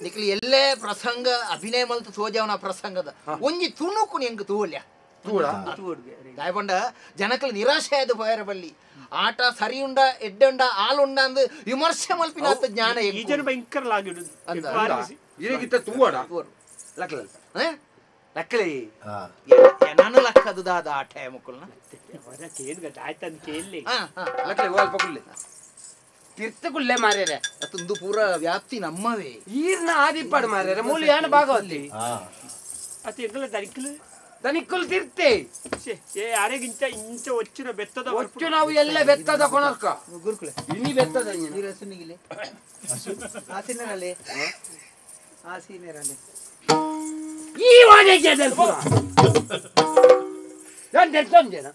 ನಿಕ್ಲಿ ಎಲ್ಲೇ ಪ್ರಸಂಗ ಅಭಿನಯ ಮಲ್ತು ತೋಜವನ ಪ್ರಸಂಗದ ಒಂಜಿ ತುಣುಕು ನಿಂಗೆ ತೂಲ್ಯ ದಾಯಪಂಡ ಜನಕ್ಕಲು ನಿರಾಶೆ ಆದ ಪಯರ ಬಲ್ಲಿ ಆಟ ಸರಿ ಉಂಡ ಎಡ್ಡುಂಡ ಆಳುಂಡ ಅಂದು ವಿಮರ್ಶೆ ಮಲ್ಪಿನ ಜ್ಞಾನ ನಾನು ಲಕ್ಕದು ದಾದ ಆಟ ಮುಕ್ಕಲ್ನ ತಿರ್ತಗುಳ್ಳೆ ಮಾರ್ಯಾರೆ ಅತ್ತೊಂದು ಪೂರ ವ್ಯಾಪ್ತಿ ನಮ್ಮವೇ ಈರ್ನ ಆದಿಪ್ಪಾಡು ಮಾರ್ಯಾರೆ ಮೂಲ ಏನ ಭಾಗವತಿ ಅತಿ ಎಂಕಲ ದನಿಕ್ಕಲು ದನಿಕ್ಕಲು ತಿರ್ತೆ ಯಾರಿಗಿಂತ ಇಂಚ ಒಚ್ಚಿನ ಬೆತ್ತದ ಒಚ್ಚು ನಾವು ಎಲ್ಲ ಬೆತ್ತದ ಕೊಣಕ್ಕ ಗುರುಕುಲೆ ಇನ್ನಿ ಬೆತ್ತದ ನೀರಸುನಿಗಿಲೆ ಆಸೀನರಲ್ಲಿ ಆಸೀನರಲ್ಲಿ ಈ ವಾಣಿಜ್ಯ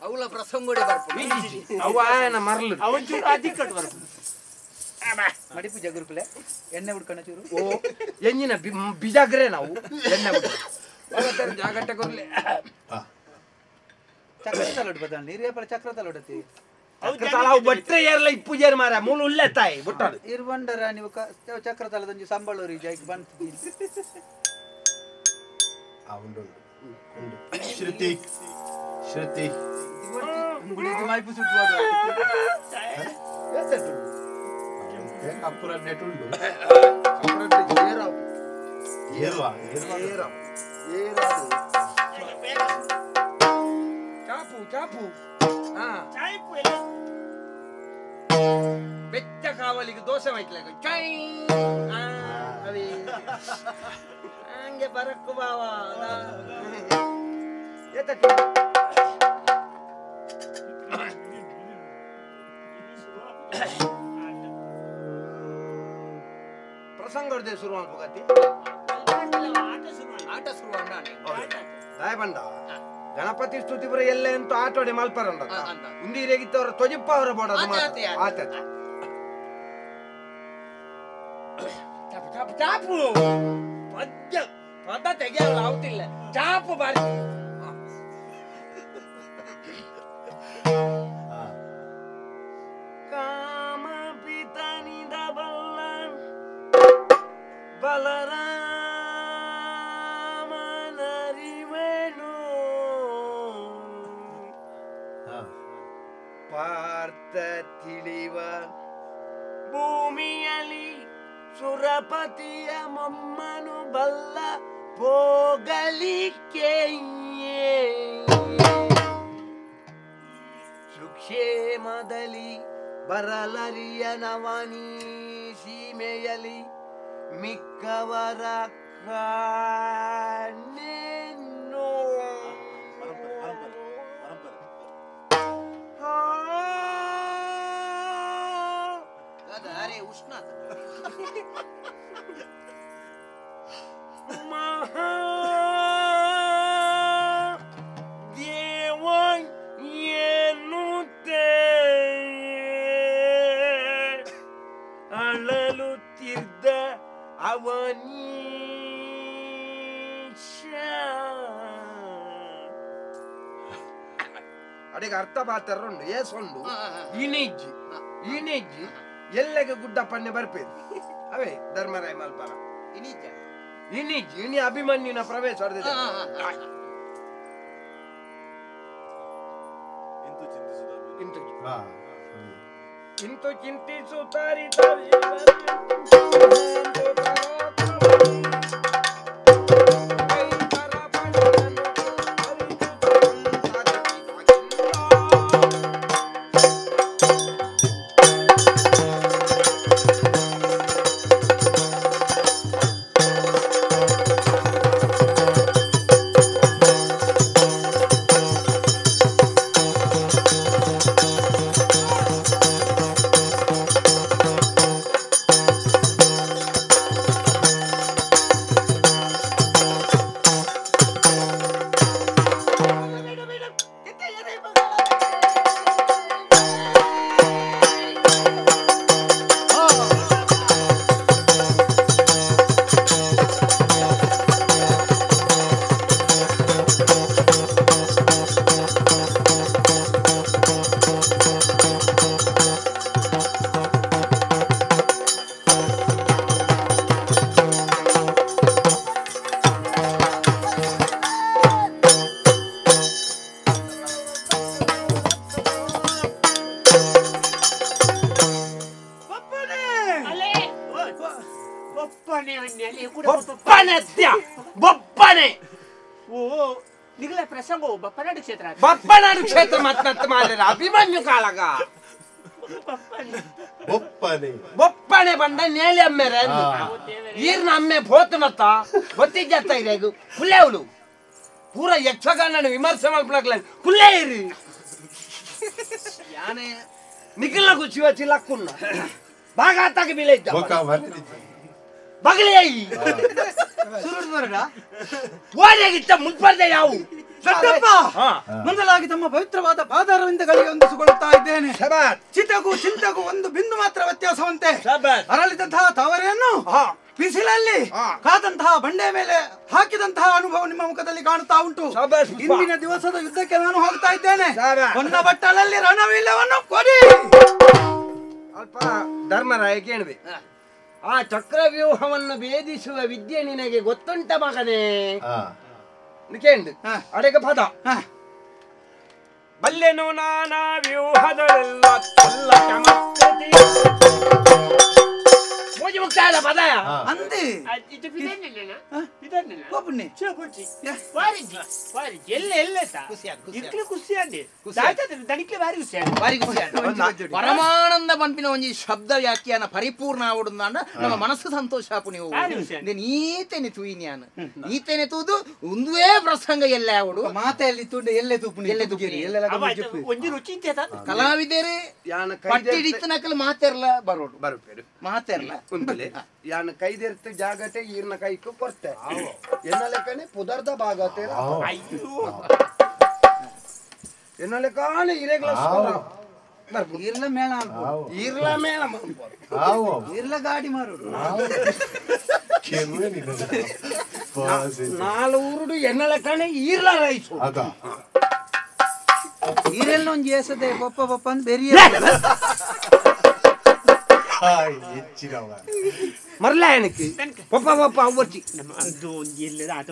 ಅವಳ ಪ್ರಸಂಗೋಡೆ ಬರ್ಪು ಅವ ಮರಳು ಅವಚೂರು ಅಧಿಕ ಬರ್ಪು ಮಡಿಪು ಜಗುರುಕುಲೆ ಎಣ್ಣೆ ಹುಡ್ಕಣ ಚೂರು ಓ ಎಂಜಿನ ಬಿಜಾಗ್ರೆ ನಾವು ಎಣ್ಣೆ ಜಾಗಟ್ಟೆ ಕೊರ್ಲೆ ಚಕ್ರ ತಲೋಡ್ ಬದ ನೀರಿಯಪರ ಚಕ್ರ ತಲೋಡತಿ ಬಟ್ರೆ ಏರ್ಲ ಇಪ್ಪು ಜೇರ್ ಮಾರ ಮೂಲ ಉಳ್ಳೆ ತಾಯಿ ಬುಟ್ಟಾಡು ಇರ್ವಂಡರ ನೀವು ಚಕ್ರ ತಲದೊಂಜಿ ಸಂಬಳೂರಿ ಜೈಕ್ ಬಂತು ಶ್ರುತಿ ಶ್ರುತಿ ಮಾಯ್ಪು ಸುಟ್ಟು ಕಪ್ಪುರ ನೆಟ್ಟುಂಡು ಚಾಪು ಚಾಪು ಬೆಚ್ಚ ಕಾವಲಿಗೆ ದೋಸೆ ಮೈಕ್ಲಾಗ ಚೈ ಹಂಗೆ ಬರಕ್ಕು ಬಾವ ಪ್ರಸಂಗ ಶುರು ಮಾಡ್ಬೇಕತಿ ಆಟ ಶುರು ಬಂಡ ಗಣಪತಿ ಸ್ತುತಿ ಬರ ಎಲ್ಲ ಎಂತ ಆಟೋಡೆ ಮಲ್ಪರಂಡ ಉಂದಿರೇಗಿತ್ತವರ ತೊಜಿಪ್ಪ ಅವರ ಬೋಡದು ಆತ ಚಾಪು ಚಾಪು ಪದ್ಯ ಪದ ತೆಗೆಯಲ್ಲ ಆಗುತ್ತಿಲ್ಲ ಚಾಪು ಬಾರಿ ಕಾಮ ಪಿತನಿದ ಬಲ್ಲ ಬಲರಾಮನರಿವೆನು ಪಾರ್ಥ ತಿಳಿವ ಭೂಮಿಯಲ್ಲಿ ಸುರಪತಿಯ ಮೊಮ್ಮನು ಬಲ್ಲ ಹೋಗಲಿಕ್ಕೆ ಸುಕ್ಷೇಮದಲ್ಲಿ ಬರಲರಿಯ ನವನಿ ಸೀಮೆಯಲಿ ಮಿಕ್ಕವರ ಕಾಣೆನ್ನೋ ಅರೆ ಉಷ್ಣ ಮಹಾ ದೇವ ಎನ್ನುತ್ತೆ ಅಳಲುತ್ತಿದ್ದ ಅವನೀಶ ಅಡಿಗೆ ಅರ್ಥ ಪಾತ್ರರುಂಡು ಏಸೊಂಡು ಇನಿಜ್ಜಿ ಇನಿಜ್ಜಿ ಎಲ್ಲಗೆ ಗುಡ್ಡ ಪನ್ನೆ ಬರ್ಪೇದು ಅವೇ ಧರ್ಮರಾಯ ಮಲ್ಪರ ಇನಿಜ ಇನಿಜ್ಜಿ ಇನಿ ಅಭಿಮನ್ಯುನ ಪ್ರವೇಶ ಹೊಡೆದಿದೆ ಇಂತು ಚಿಂತಿಸುತ್ತಾರಿ ಬೊಪ್ಪನೆ ಓ ನಿಗಲ ಪ್ರಸಂಗ ಬಪ್ಪನಾಡು ಕ್ಷೇತ್ರ ಬಪ್ಪನಾಡು ಕ್ಷೇತ್ರ ಮತ್ತೆ ಮಾಡಿರ ಅಭಿಮನ್ಯು ಕಾಳಗ ಬೊಪ್ಪನೆ ಬಂದ ನೇಲಿ ಅಮ್ಮೆರ ಈರ್ನ ಅಮ್ಮೆ ಪೋತನತ್ತ ಗೊತ್ತಿಜ್ಜತ್ತ ಇರೇಗು ಕುಲ್ಲೆ ಅವಳು ಪೂರ ಯಕ್ಷಗಾನ ವಿಮರ್ಶೆ ಮಾಡ್ಬಿಡಕ್ಲ ಕುಲ್ಲೆ ಇರಿ ಯಾನೆ ನಿಖಿಲ್ನ ಗುಚ್ಚಿವ ಚಿಲ್ಲಕ್ಕುನ್ನ ಬಾಗ ಆತಾಗ ಬೀಳ ಇದ್ದ ಬಗಲೇ ಓದಿಯಾಗಿತ್ತ ಮುನ್ಪರ್ದೆ ಯಾವು ಮೊದಲಾಗಿ ತಮ್ಮ ಪವಿತ್ರವಾದ ಪಾದಾರವಿಂದಗಳಿಗೆ ಹೊಂದಿಸಿಕೊಳ್ಳುತ್ತಾ ಇದ್ದೇನೆ. ಚಿತಗೂ ಚಿಂತಗೂ ಒಂದು ಬಿಂದು ಮಾತ್ರ ವ್ಯತ್ಯಾಸವಂತೆ ಅರಳಿದಂತಹ ತಾವರೆಯನ್ನು ಬಿಸಿಲಲ್ಲಿ ಕಾದಂತಹ ಬಂಡೆ ಮೇಲೆ ಹಾಕಿದಂತಹ ಅನುಭವ ನಿಮ್ಮ ಮುಖದಲ್ಲಿ ಕಾಣುತ್ತಾ ಉಂಟು. ಇಂದಿನ ದಿವಸದ ಯುದ್ಧಕ್ಕೆ ನಾನು ಹೋಗ್ತಾ ಇದ್ದೇನೆ. ಹೊನ್ನ ಬಟ್ಟಲಲ್ಲಿ ರಣವಿಲ್ಲವನ್ನು ಕೊಡಿ. ಅಲ್ಪ ಧರ್ಮರಾಯ ಕೇಳಬೇಕು, ಆ ಚಕ್ರವ್ಯೂಹವನ್ನು ಭೇದಿಸುವ ವಿದ್ಯೆ ನಿನಗೆ ಗೊತ್ತುಂಟ ಮಗನೇ? ಕೇಂದ್ರ ಅಡೆಗ ಪದ ಬಲ್ಲೆನು ನಾನಾ ವ್ಯೂಹದಲ್ಲ ಮುಕ್ತಾಯದ ಪದ ಅಂದೆ ಪರಮಾನಂದ ಪಂಪಿನ ಒಂಜಿ ಶಬ್ದ ವ್ಯಾಖ್ಯಾನ ಪರಿಪೂರ್ಣ ಆವಡುಂದಾಂಡ ನಮ್ಮ ಮನಸ್ಸು ಸಂತೋಷ ಪುಣಿವು ನೀತೆನೆ ತೂಯಿನ್ಯಾನ ನೀತೆನೆ ತೂದು ಒಂದೇ ಪ್ರಸಂಗ ಎಲ್ಲ ಆವಡು ಮಾತೆಯಲ್ಲಿ ತೂಂಡ ಎಲ್ಲೆ ತೂಪುಣಿ ಎಲ್ಲೆ ತೂಪಿರಿ ಒಂಜಿ ರುಚಿ ಕಲಾವಿದರೆ ಪಟ್ಟಿಡಿತ್ತು ನಕಲು ಮಾತೆರ್ಲ ಬರೋಡು ಬರುಪೇರು ಮಾತೆರ್ಲ ಕುಂತಲೆ ಯಾನ ಕೈದೆರ್ತ ಜಾಗಟೆ ಈರ್ನ ಕೈಕು ಕೊರ್ತೆ ಎನ್ನಲೆಕ್ಕನೆ ಪುದರ್ದ ಭಾಗತೆ ಎನ್ನಲೆಕ್ಕಾನೆ ಇರೆಗ್ಲ ಈರ್ಲ ಮೇಳ ಈರ್ಲ ಮೇಳ ಈರ್ಲ ಗಾಡಿ ಮಾರೋಡು ನಾಲ್ವರು ಎನ್ನಲೆಕ್ಕನೆ ಈರ್ಲ ರೈಸು ಈರೆಲ್ಲ ಒಂಜಿ ಏಸದೆ ಪಪ್ಪ ಪಪ್ಪ ಅಂತ ಬೆರಿಯ ಮರ್ಲಾಯನಕ್ಕೆ ಪಪ್ಪ ಪಪ್ಪ ಅವ್ವರ್ಚಿ ಅದು ಒಂಜಿ ಎಲ್ಲದ ಆಟ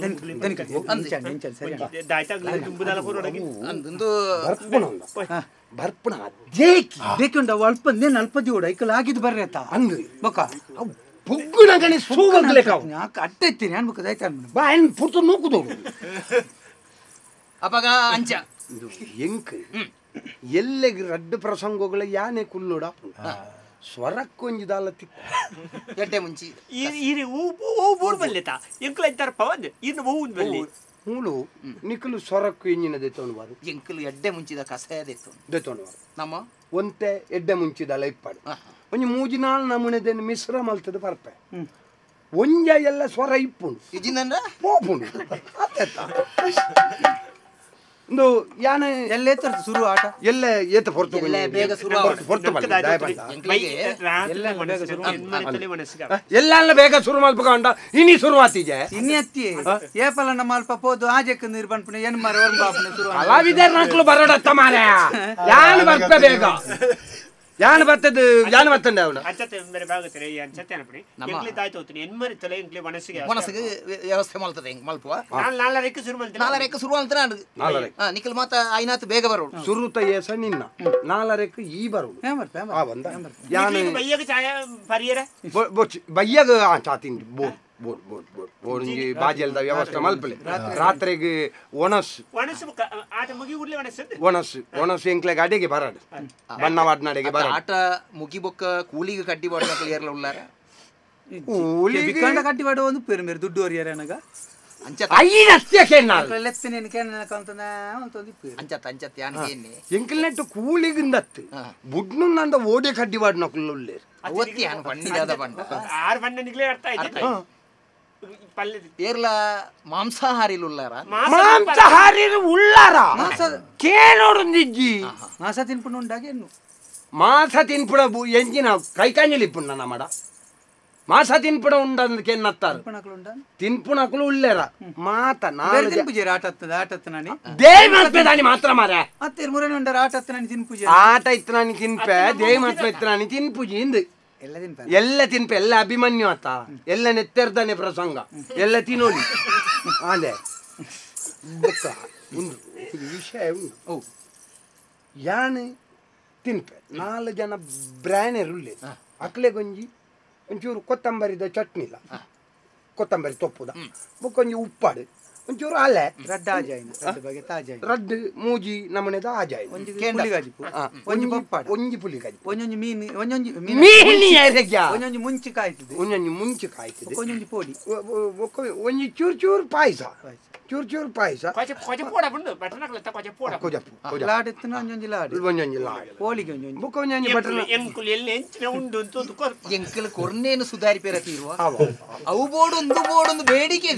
ಬರ್ಪಣ ಅದೇಕಿ ಬೇಕುಂಡ ಅಲ್ಪ ನೇನು ಅಲ್ಪದಿ ಓಡ ಐಕಲ್ ಆಗಿದ್ದು ಬರ್ರಿ ಆತ ಅಂದ್ ಬೊಕ್ಕ ಪುಗ್ಗುನ ಗಣಿ ಸೂಗಲೇಕ ಯಾಕೆ ಅಡ್ಡ ಎತ್ತೀನಿ ಅನ್ಬೇಕು ಆಯ್ತಾ ಬಾ ಏನು ಪುರ್ತು ನೂಕುದೋಡು ಅಪಗ ಅಂಚ ಇದು ಎಂಕ್ ಎಲ್ಲೆಗ್ ರಡ್ಡು ಪ್ರಸಂಗಗಳ ಯಾನೆ ಕುಲ್ಲೋಡ ಸ್ವರಕ್ಕೊಂಜಿದಾಲ ತಿಕ್ಕ ಎಡ್ಡೆ ಮುಂಚಿ ಈರಿ ಊರ್ ಬಲ್ಲೆತ ಎಂಕ್ಲ ಇದ್ದಾರ ಪವನ್ ಇನ್ನು ಹೂವಿನ ಬಲ್ಲಿ ಮೂಳು ನಿಖಲು ಸ್ವರಕ್ಕು ಎಂಜಿನ ದೆತ್ತೋನು ಬಾರು ಎಂಕಲು ಎಡ್ಡೆ ಮುಂಚಿದ ಕಸಾಯ ದೆತ್ತೋನು ಬಾರು ನಮ್ಮ ಒಂತೆ ಎಡ್ಡೆ ಮುಂಚಿದಲ್ಲ ಇಪ್ಪಾಡು ಒಂಜಿ ಮೂಜಿನಾಲ್ ನಮೂನೆದೇನು ಮಿಶ್ರ ಮಲ್ತದ ಪರ್ಪೆ ಒಂಜ ಎಲ್ಲ ಸ್ವರ ಇಪ್ಪುಂಡು ಇಜಿಂದ ಪೋಪುಂಡು ಒಂದು ಯಾನೆ ಎಲ್ಲ ಎತ್ತರ ಶುರು ಆಟ ಎಲ್ಲ ಏತ ಹೊರತು ಬೇಗ ಶುರು ಎಲ್ಲ ಬೇಗ ಶುರು ಮಲ್ಪಕೊಂಡ ಇನಿ ಶುರು ಆತಿಜೆ ಇನಿ ಅತ್ತಿ ಏಪಲ ನಮ್ಮ ಅಲ್ಪ ಪೋದು ಆಜೆಕ್ ನೀರು ಬಂದ್ಪನೆ ಏನ್ ಮಾರ ವರ್ಮ ಬಾಪನೆ ಶುರು ಕಲಾವಿದರ ನಕ್ಲು ಬರೋಡತ್ತ ಮಾರ್ಯ ಯಾನ್ ಬರ್ತ ಬೇಗ ಯಾನ್ ಬರ್ತದ ಯಾನ್ ಬರ್ತಂಡೆ ಅವನು ಅಚ್ಚತೆ ಮೇರೆ ಭಾಗತರೆ ಅಚ್ಚತೆ ಅನ್ಪಣಿ ಎಂಕ್ಲಿ ತಾಯ್ತು ಹೋಗ್ತೀನಿ ಎನ್ಮರಿ ತಲೆ ಎಂಕ್ಲಿ ಮನಸ್ಸಿಗೆ ವ್ಯವಸ್ಥೆ ಮಾಡ್ತದೆ ಹೆಂಗ್ ಮಲ್ಪುವ ನಾಲ್ಕು ಶುರು ಮಾಡ್ತೀನಿ ನಾಲ್ಕು ಶುರು ಅಂತ ನಿಖಲ್ ಮಾತ ಐನಾತ್ ಬೇಗ ಬರೋಡು ಸುರುತ ಏಸ ನಿನ್ನ ನಾಲ್ಕು ಈ ಬರೋಡು ಆ ಬಂದ ಯಾನ್ ಬಯ್ಯಗ chai ಪರಿಯರ ಬಯ್ಯಗ ಚಾತಿಂಡಿ bore bore bore bore ಬೋರ್ಂಜಿ ಬಾಜೆಲ್ದ ವ್ಯವಸ್ಥೆ ಮಲ್ಪಲೆ ರಾತ್ರಿಗೆ ಒಣಸು ಆಟ ಮುಗಿ ಉರ್ಲೆ ಒಣಸು ಎಂಕ್ಲೆಗೆ ಅಡೆಗೆ ಬರಡು ಬಣ್ಣವಾಡ್ನಡೆಗೆ ಬರ ಆಟ ಮುಗಿ ಬೊಕ್ಕ ಕೂಲಿಗೆ ಕಟ್ಟಿ ಬಾಡ ಕ್ಲಿಯರ್ಲ ಉಳ್ಳಾರ ಬಿಕ್ಕಂಡ ಕಟ್ಟಿ ಬಾಡ ಒಂದು ಪೇರು ಮೇರೆ ದುಡ್ಡು ವರಿಯರ ನನಗ ಎಂಕಲ್ನೆಟ್ಟು ಕೂಲಿಗಿಂದತ್ತು ಬುಡ್ನು ನಂದ ಓಡೆ ಕಡ್ಡಿ ಬಾಡ್ನ ಕುಲ್ಲುಳ್ಳೇ ಆರು ಬಣ್ಣ ನಿಗ್ಲೇ ಅರ್ಥ ಆಯ್ತು ಏರ್ಲ ಮಾಂಸಾಹಾರಿಲು ಉಳ್ಳಾರ ಮಾಂಸಾಹಾರಿ ಉಳ್ಳಾರ ಕೇಳೋಡಿಜ್ಜಿ ಮಾಸ ತಿನ್ಪುಂಡು ಉಂಡಾಗೇನು ಮಾಸ ತಿನ್ಪುಡ ಎಂಜಿನ ಕೈಕಾಂಜಲಿಪ್ಪುಂಡ ನಮ್ಮಡ ಮಾಸ ತಿನ್ಪುಡ ಉಂಡಕ್ಕೆ ನತ್ತಾರು ತಿನ್ಪುಣಕಲು ಉಳ್ಳೇರ ಮಾತ ದೇವಿ ಮಾತ್ರ ಮಾರ ಆಟ ಇತ್ತನಾನಿ ತಿನ್ಪೆ ದೇವಿ ಮಾತ್ರ ಇತ್ತನಾನಿ ತಿನ್ಪುಜಿ ಇಂದು ಎಲ್ಲ ತಿನ್ಪೆ ಎಲ್ಲ ಅಭಿಮನ್ಯು ಆತ ಎಲ್ಲ ನೆತ್ತೆರ್ದಾನೆ ಪ್ರಸಂಗ ಎಲ್ಲ ತಿನ್ನೋಳಿ ಅದೇ ಉಂಟು ವಿಷಯ ಉಂಟು ಯಾನೆ ತಿನ್ಪೆ 4 ಜನ ಬ್ರಾಣೆರುಳ್ಳೆ ಅಕ್ಲೆ ಗೊಂಜಿ ಒಂಚೂರು ಕೊತ್ತಂಬರಿದ ಚಟ್ನಿಲ ಕೊತ್ತಂಬರಿ ತೊಪ್ಪುದ ಬೊಕ್ಕೊಂಜಿ ಉಪ್ಪಾಡು ಒಂಚೂರು ಅಲೆ ರಡ್ಡು ಮೂಜಿ ನಮನೆದ ಆಜಾಯ್ ಒಂಜಿ ಪುಲಿ ಗಜಿ ಒಂಜೊಂಜಿ ಮುಂಚಿ ಕಾಯ್ತದೆ ಒಂಜಿ ಚೂರು ಚೂರು ಪಾಯಸ ಚೂರು ಪಾಯಸ ಎಂಕಲ್ ಕೊರ್ನೇನು ಸುಧಾರಿಪೇರ ತೀರುವ ಅವು ಬೋಡೊಂದು ಬೇಡಿಕೆ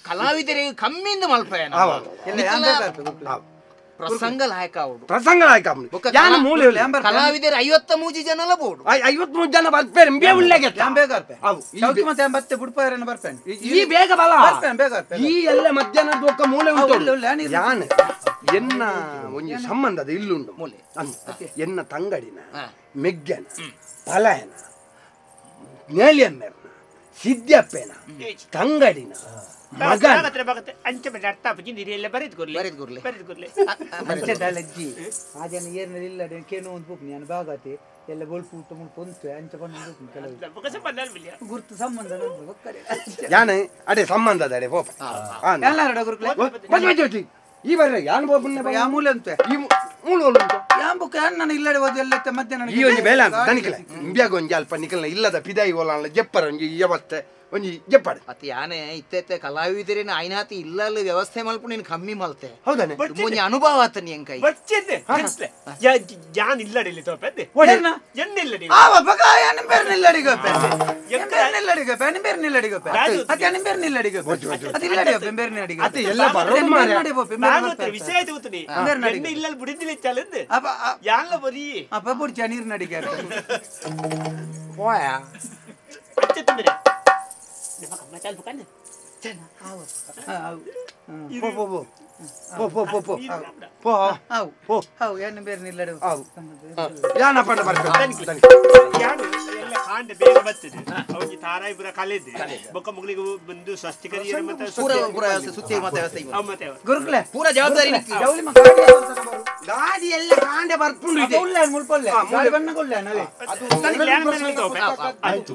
ಕಲಾವಿದರಿಗೆ ಕಮ್ಮಿಯಿಂದ ಮಲ್ಪಯನ ಪ್ರಸಂಗ ಲಾಯಕ ಕಲಾವಿದರು 53 ಜನ ಬೋಡು 53 ಜನ ಬರ್ಪೇರು ಈ ಬೇಗ ಬಲ ಈ ಎಲ್ಲ ಮಧ್ಯಾಹ್ನದ ಒಕ್ಕ ಮೂಲೆ ಉಂಟು ಯಾನ್ ಎನ್ನ ಒಂಜಿ ಸಂಬಂಧದ ಇಲ್ಲುಂಡು ಮೂಲೆ ಎನ್ನ ತಂಗಡಿನ ಮೆಗ್ಗನ ಪಲಾಯನ ನೇಲಿಯಮ್ಮೆರ್ನ ಸಿದ್ಯಪ್ಪೆನ ತಂಗಡಿನ ಅಡೆ ಸಂಬಂಧ ಈ ಬರ್ರೆ ಯಾನ್ ಮೂಲೆ ಅಂತ ಈ ಒಂಜಿ ಬೇಲ ತನಿಖಲ ಇಂಬ್ಯಾಗ ಒಂಜಿ ಅಲ್ಪ ನಿಖಲ್ನ ಇಲ್ಲದ ಪಿದಾಯಿ ಓಲ ಜಪ್ಪರ ಒಂಜಿ ವ್ಯವಸ್ಥೆ ಒಂಜಿ ಜಪ್ಪಡೆ ಮತ್ತೆ ಯಾನೆ ಇತ್ತೆ ಕಲಾವಿದರಿನ ಐನಾತಿ ಇಲ್ಲಲ್ಲಿ ವ್ಯವಸ್ಥೆ ಮಲ್ಪ ನೀನು ಕಮ್ಮಿ ಮಲ್ತೆ ಹೌದಾನೆ ಒಂಜಿ ಅನುಭವ ಆತ ನೀನ್ ಕೈ ಜಾನ್ ಇಲ್ಲಡಿಲಿ ತೋಪೆದ್ದೆ ಎನ್ನಿಲ್ಲಡಿ ವಿಷಯ ತೂತನಿ ಇಲ್ಲ ಬುಡಿದಿಲ್ಲ ಚಲಂದು ಯಾನ್ಲ ಬರೀ ಅಪ್ಪ ಬುಡ್ಚ ನೀರ್ ನಡಿಗೆ ಹೋಯಾ ಅಚ್ಚೆ Macam bukan ni. ಏನು ಬೇರೆ ನಿಲ್ಲಡು ಯಾನ ಪಡ ಯಾನು ಎಲ್ಲ ಕಾಂಡೆ ಬೇಗ ಬರ್ತದೆ ಅವನಿಗೆ ತಾರಾಯಿ ಪುರ ಕಲೆದೆ ಬೊಕ್ಕ ಮಗಳಿಗೆ ಬಂದು ಸ್ವಸ್ತಿಕರಿಯರ ಮತ್ತೆ ಪೂರ ಸುತ್ತಿ ಮತ್ತೆ ಮತ್ತೆ ಗುರುಕ್ಲೆ ಪೂರ ಜವಾಬ್ದಾರಿ ಜವಳಿ ಗಾಡಿ ಎಲ್ಲ ಕಾಂಡೆ ಬರ್ಪುಂಡು ಇದೆ ಉಳ್ಳೆ ಮುಳ್ಪೊಲ್ಲೆ ಗಾಡಿ ಬಣ್ಣ ಕೊಲ್ಲೆ ನವೆ ಅದು ತನಗೆ ಲ್ಯಾಂಡ್ ಮೇಲೆ ಆಯ್ತು